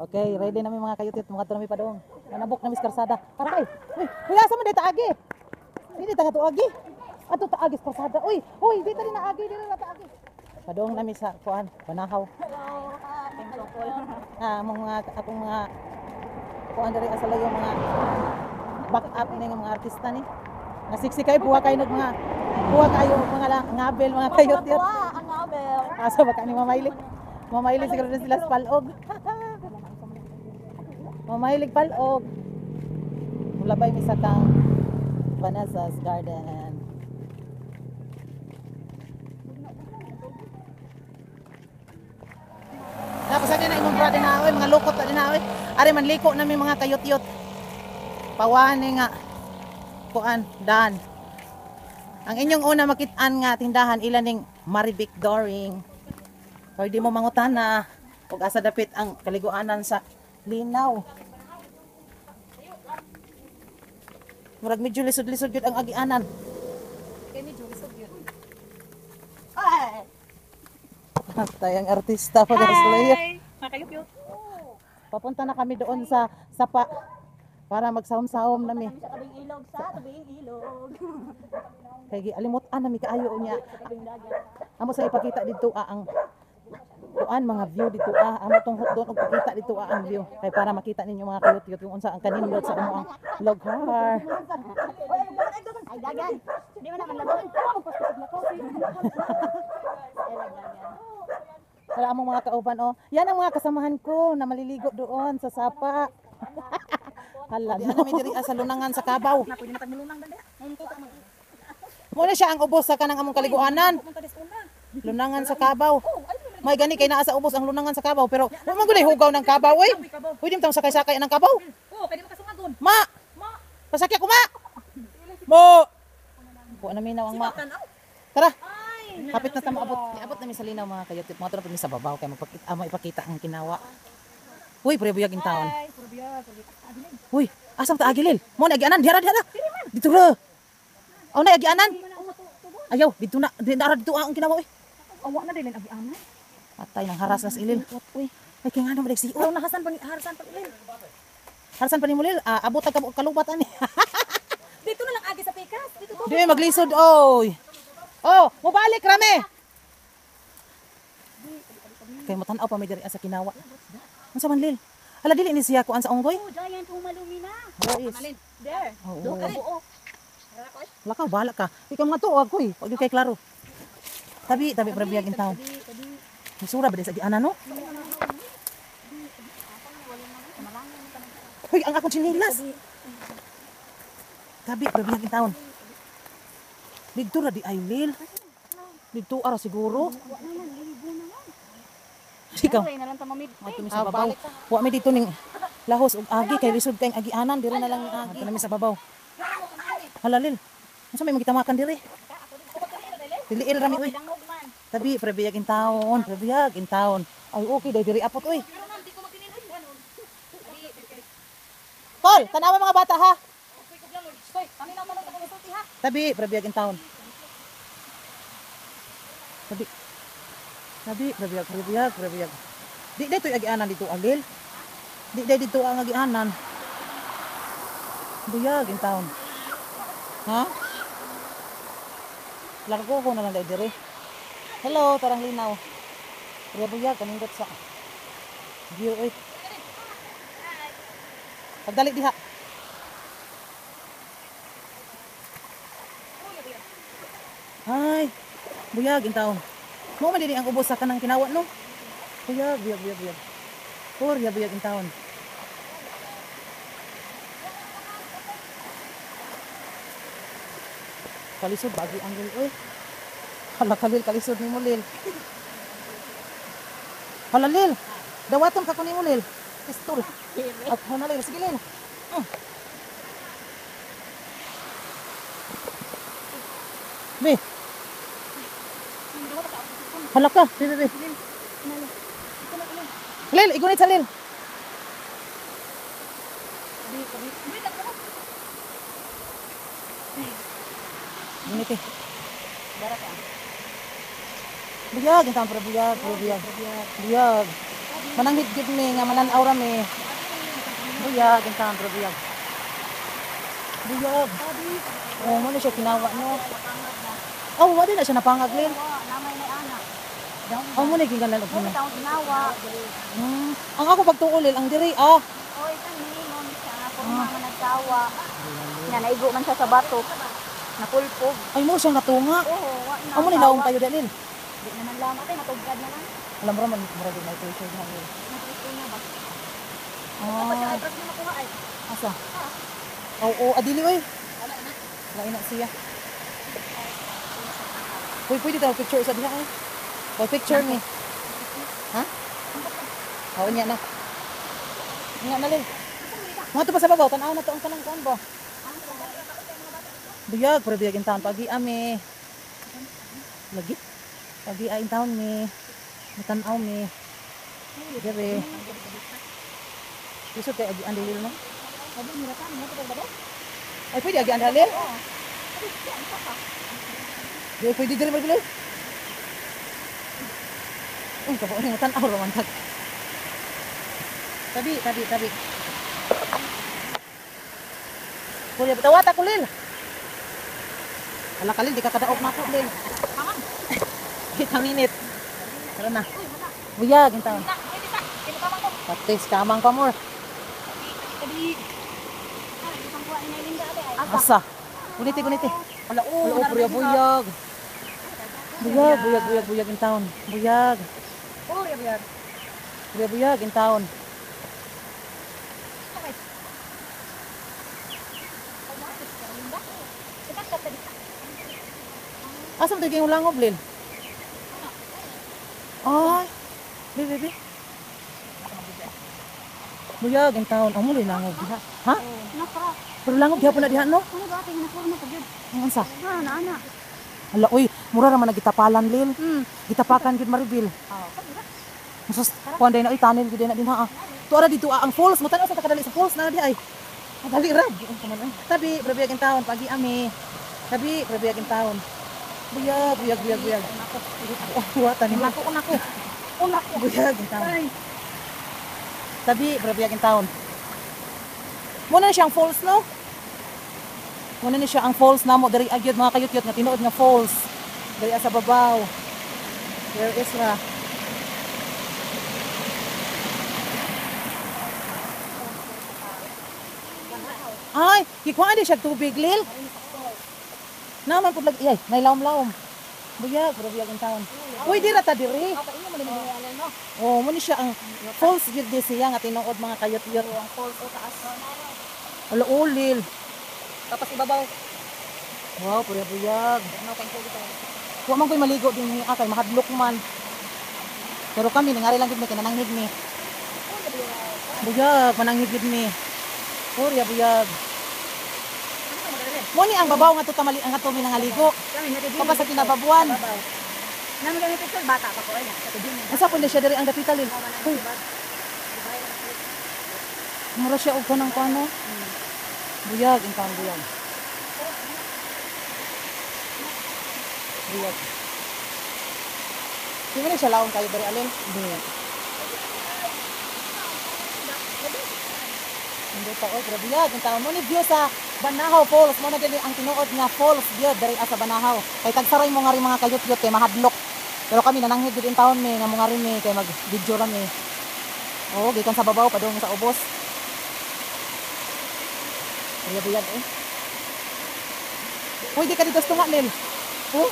Okay, ready na mi mga kayutit, mga to nami pa dong. Nanabok na mis karsada. Patay. Uy, asa man dito agi? Dili ta to agi. Ato ta agi karsada. Uy, dito rin na agi, dili na ta agi. Padong nami sa kuan, Banahaw. Akong mga kuan diri asa layo mga back up ni mga artista ni. Nga siksi kay buha kayo mga mga ngabel mga kayutit. Ang ngabel. Asa ba kani mamayli? Mamayli siguro na sila sa palog. Mamahilig palog. Mulabay mi sa kang Vanessa's Garden. Tapos sa na imong brother na oy, mga lukot na oy. Ari man liko na mi mga kayot-yot. Pawani nga kuan dan. Ang inyong una makit-an nga tindahan ilan ning Marivic Doring. Pwede mo mangutana ug asa dapit ang kaliguanan sa linaw. Murag medyo lisod-lisod yun ang agianan. Kaya medyo lisod yun. Ay! Tayang artista pa guys. Makayup-yup. Papunta na kami doon sa sapa para magsahom-sahom nami. Sa tabing ilog, tabing ilog. Kaya alimutan nami kaayo niya. Tabing dagat. Amo sa ipakita dito ang kuan mga view dito amo tong doon og pakita dito ang view kay para makita ninyo mga kayot-yot kung unsa ang kanindot sa amo ang lugar. Ay, dagan. Di mo naman lagon. Puspusig na coffee. Wala among mga kauban oh. Yan ang mga kasamahan ko na maliligo doon sa sapa. Hala, di na mi diri sa lunangan sa Kabaw. Na pwede na tagmulunang dali. Mo na siya ang ubos sa kanang among kaliguanan. Lunangan sa Kabaw. May gani kay naa sa ubos ang lunangan sa Kabaw pero wa man gulay hugaw ng Kabaw oy. Pwede mo tang sakay-sakay ng Kabaw. Oo, pwede mo kasungagon. Ma. Pasakya ko ma. Mo. Kuha na minaw ang ma. Tara. Kapit na ta maabot. Niabot na mi sa linaw mga kayot. Mga to na sa babaw kay ipakita ang kinawa. Uy, prebuyag in town. Uy, asam ta agilil? Mo na agianan, diara. Dito ra. Aw na agianan. Ayaw, dito na dito ang kinawa oy. Awa na din ang agianan. Patay nang haras nas ilil. Uy, ay kay ngano balik si. Oh, harasan pa ilin. Harasan pa ni mulil. Abot ang kalubat ani. Dito na lang agi sa pikas. Dito to. Di maglisod oy. Oh, mobalik rame. Kay mo tan-aw pa may diri sa kinawa. Unsa man lil? Hala dili ni siya kuan sa unggoy. Oh, giant humalumina. Boys. There. Oo. Oo. Lakaw bahala ka. Ikaw mga tuwag ko eh. Pag kay klaro. Tabi prebiyag in town. Misura ba din sa diana no? Hoy, ang akong chinilas. Tabi prebiyag in town. Dito ra di ay lil. Dito ara siguro. Ikaw. Ay, nalang tamamid. Ato mi sa babaw. Wa mi dito ning lahos ug agi kay lisod kay agianan diri na lang agi na mi sa babaw. Halalil. Unsa may magitamakan diri? Diliil rami oy. Tabi prebiyag in town. Ay okay dai diri apot oy. Kol, tanawa mga bata ha. Tabi prebiyag in town. Tabi prebiyag. Di dito agianan dito alil. Di dito ang agianan. Buyag in town. Ha? Largo ko na lang dahil dire. Hello, tarang linaw. Buyag, kanindot sa view, oy. Pagdali diha. Ay, buyag in town. Mo man dili ang ubos sa kanang kinawa, no? Buyag. Buyag in town. Kalisod bagi ang lil oy. Hala kalil kalisod ni mo lil. Hala lil. Dawaton ka ko ni mo lil. Pistol. At hana lil sige lil. Be. Hala ka, be. Lil, igunit sa lil. Ini teh. Buyag, entah buyag. Mananghid gid mi nga mananaw ra mi. Buyag ang taon buyag. Buyag. Oh, mo siya kinawa no. Oh, wala na siya napangag lin. Namay na anak. Oh, mo na gingalan og Mo na. taong ginawa. Ang ako pagtuulil ang diri Oy, kani mo siya kung mga nagsawa. Nga naigo man siya sa bato. Napulpog. Ay mo siyang natunga. Oo, wa na. Amo ni naong kayo dalin. Di naman lamang tay natugad na lang. Alam mo ra man mura din may pressure na. Napusto na ba? Ah, Ay, pras mo nakuha ay. asa? Oo, adili oy. Lain na siya. Uy, pwede tayo picture sa diha ay. O picture me. Ha? Oo niya na. Nga na lin. Mga to pa sa babaw, tanaw na to ang kanang kuan ba? Buyag, pero buyag in town. Pagi ami. Lagi. Pagi ay in town mi. Matanaw mi. Dire. Gusto kayo agi andalil no? Sabi ni Rata, mo to ba? Ay, pwede agi andalil? Di, pwede dire magbilil. Uy, kapo ni matanaw raman tag. Tabi. Kuya, bitawat ako lil. Ala kalil, di ka kadaok na ako lil. Kita minute. Tara na. Buyag in town. Patis kamang pa more. Asa? Guniti. Ala buyag. Buyag in town. Buyag in town. Asa mo tiging ulangob lil? Ay. Baby. Buyag in town. Amo lil langob diha. Ha? Pero langob diha po na diha no? Ano ba tingin ako na pagod? Ang ansa? Ana. Ala, uy, mura naman nagitapalan, Lil. Gitapakan, gid maribil. Masus, kuan day na, tanil, gid na din ha. Tuara dito, ang falls. Mutanaw sa takadali sa falls, na di ay. Madali ra. Tabi, brabiyag in town, pagi ami. Tabi, brabiyag in town. Buyag. Huwatan nila. Unako. Buyag in town. Tabi, brabiyag in town. Muna na siyang falls, no? Muna ni siya ang falls na mo dari agyod mga kayot-yot nga tinuod nga falls dari sa babaw. There is ra. Ay, gikuha di siya tubig lil. Naman pud lag iyay, may lawom-lawom. Buyag ang taon. Uy, di ra ta diri. Oh, mo ni siya ang falls gyud di siya nga tinuod mga kayot-yot. Ang falls o taas. Ala ulil. Tapos ibabaw. Wow, buyag. Ano pang tubig tayo? Wa man koy maligo din ni akay mahadlok man. Pero kami nangari lang gid mi kinananghid mi. Buyag, mananghid gid mi. Buyag. Mo ni ang babaw nga to tamali ang ato mi nangaligo. Kapag sa kinababuan. Namin kami picture bata pa ko ay. Asa po na siya diri ang dapital. Uy. Mura siya og kanang kano. Buyag, ingkang buyag. Di ba na siya laon kayo dari alin? Hindi. Hindi pa, oh, grabe yan. Ang taon mo ni view sa Banahaw Falls. Mo na din ang tinuod nga falls view dari sa Banahaw. Kay tagsaray mo nga rin mga kayot-yot kay mahadlok. Pero kami nananghid din taon mi nga mo nga rin mi kay mag-video ra mi. Oh, gikan sa babaw padung sa ubos. Grabe yan eh. Uy, di ka dito tunga nil. Oh?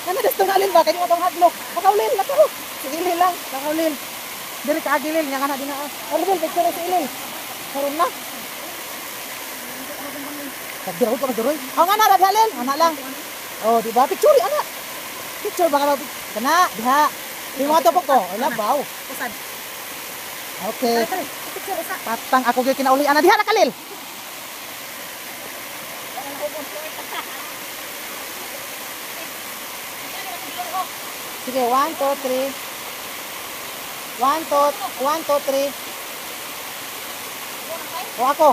Ano dito tunga nil ba? Kaya mo itong hadlok. Nakawlil, nakawlil. Si Ilil lang, nakawlil. Diri ka agilil, nga na din na. Arbil, picture si Ilil. Karoon na. Nagdiroy ko, nagdiroy. Oh, nga na, radhalil. Nga lang. Oh, di ba? Picture, anak. Picture, baka ba? Kana, diha. Di mo ito po ko. Wala, baw. Usad. Okay. Picture isa. Patang ako gyud kinauli. Ana, diha na kalil. Sige, 1, 2, 3. 1, 2, 3. O ako.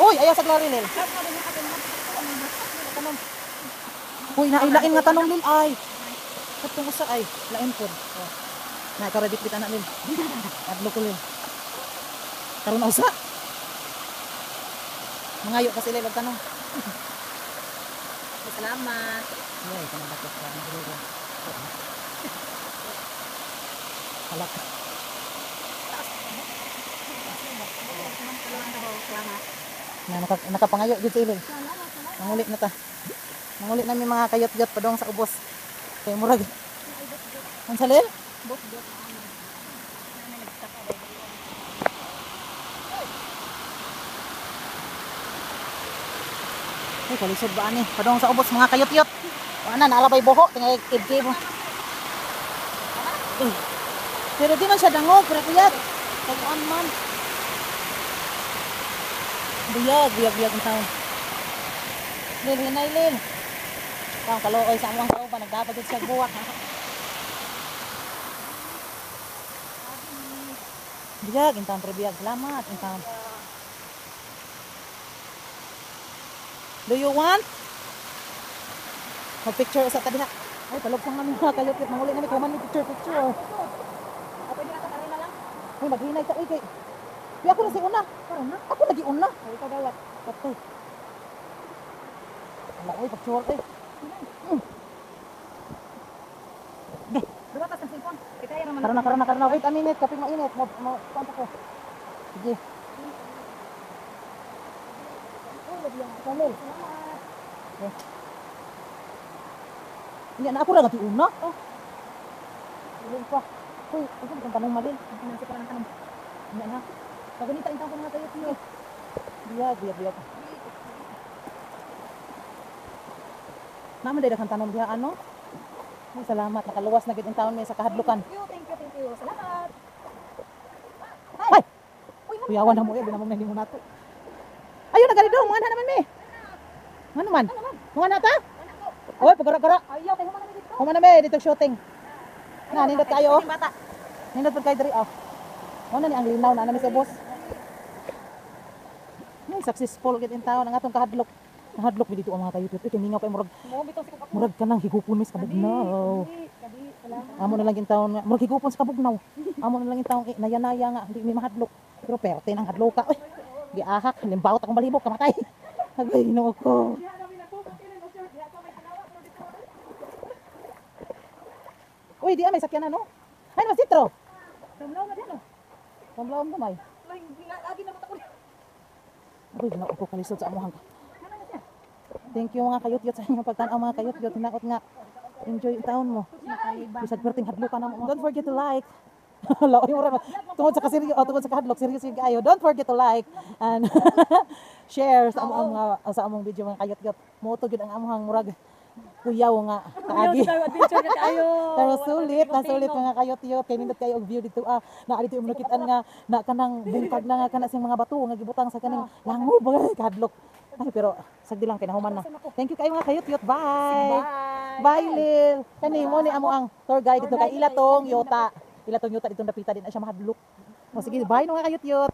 Uy, ayaw sa Clarinel. Uy, nailain nga tanong lil ay. Katong usa ay lain pod. Oh. Na ikaw ready kita anak nil. Adlo ko lil. Karon na usa. Mangayo kasi lil og tanong. Salamat. Ay, kana bakit ka ng gulo. Halak. Salamat. Na nakapangayo gyud sa ilil. Mangulit na ta. Mangulit na mi mga kayot-yot padong sa ubos. Kay murag. Unsa lil? Bot. Ay, kalisod ba ani? Padong sa ubos mga kayot-yot. Ana naalabay buho tingay kid mo. Pero di man siya dangog, pero kuyat. Tag-on man. Buyag ang taon. Lil, hinay lil. Kang kalooy sa among kauban, nagdapat din siya buwak. Buyag, intaon pero buyag. Salamat, intaon. Do you want? Mag-picture sa tabi ha. Ay, talog namin mga kayot-yot. Manguli namin, kuman may picture. Pwede na ka na lang. Ay, maghinay ka. Ay, kay. Di ako na si una. Karon na. Ako lagi una. Ay ka dawat. Patay. Wala, oy, pag-short eh. Dumatas ng cellphone. Kita yan naman. Karon na. Wait a minute, kapag mainit. Kontak ko. Sige. Kamil. Okay. Hindi na ako lang ati una. Oh. Ilin pa. Uy, ito ang tanong malin. Nasi ko lang tanong. Hindi na. Paganita intang ko mga tayo. Biyag. Naman dahil kang tanong diha ano? Ay, salamat. Nakaluwas na gid ang taon may sa kahadlukan. Thank you. Salamat. Ay! Kuyawan na mo eh. Binamong na hindi mo nato. Ayun, nagalidong. Mga naman me. Mga naman? Mga nata? Oy, pagara-gara. Ayaw, tayo man dito. Human na me, dito shooting. Na, nindot kayo oh. Bata. Nindot pag kayo diri oh. Ano ni ang linaw na namin sa boss. Ay, successful gid in taon ang atong kahadlok. Kahadlok mi dito ang mga kayot. Ito ningaw kay murag Mo bitaw si kupak. murag kanang higupon mis kabugnaw. Kadi, salamat. Amo na lang in taon nga murag higupon sa kabugnaw. Amo na lang in taon naya-naya nga hindi mi mahadlok. Pero perte nang hadloka. Uy, giahak limbawot akong balibok kamatay. Agay no ko. Uy, di may sakyan ano? Ay, mas sitro. Damlaw na din oh. Pamlaom gamay. Lagi na mata ko. Uy, ginoo ko kalisod sa amuhang. Thank you mga kayot-yot sa inyong pagtanaw mga kayot-yot. Hinaot nga. Enjoy yung taon mo. Bisag perting hadlok ka na mo. Don't forget to like. Laoy mo rin. Tungod sa kasiryo, tungod sa kahadlok, serious yung kayo. Don't forget to like and share sa among video mga kayot-yot. Moto gyud ang amuhang murag kuyaw nga kaagi. Adventure na kayo. Pero sulit mga kayot-yot. Kay nindot kayo og view dito na dito yung nakitaan nga na kanang bungkag na nga kana sing mga bato nga gibutang sa kaning langob mga kahadlok. Ay, pero sagdi lang kinahuman na. Thank you kayo mga kayot-yot. Bye. Bye Lil. Kani mo ni amo ang tour guide dito kay Ilatong Yota. Ilatong Yota dito napita din na siya mahadlok. O sige, bye mga kayot-yot.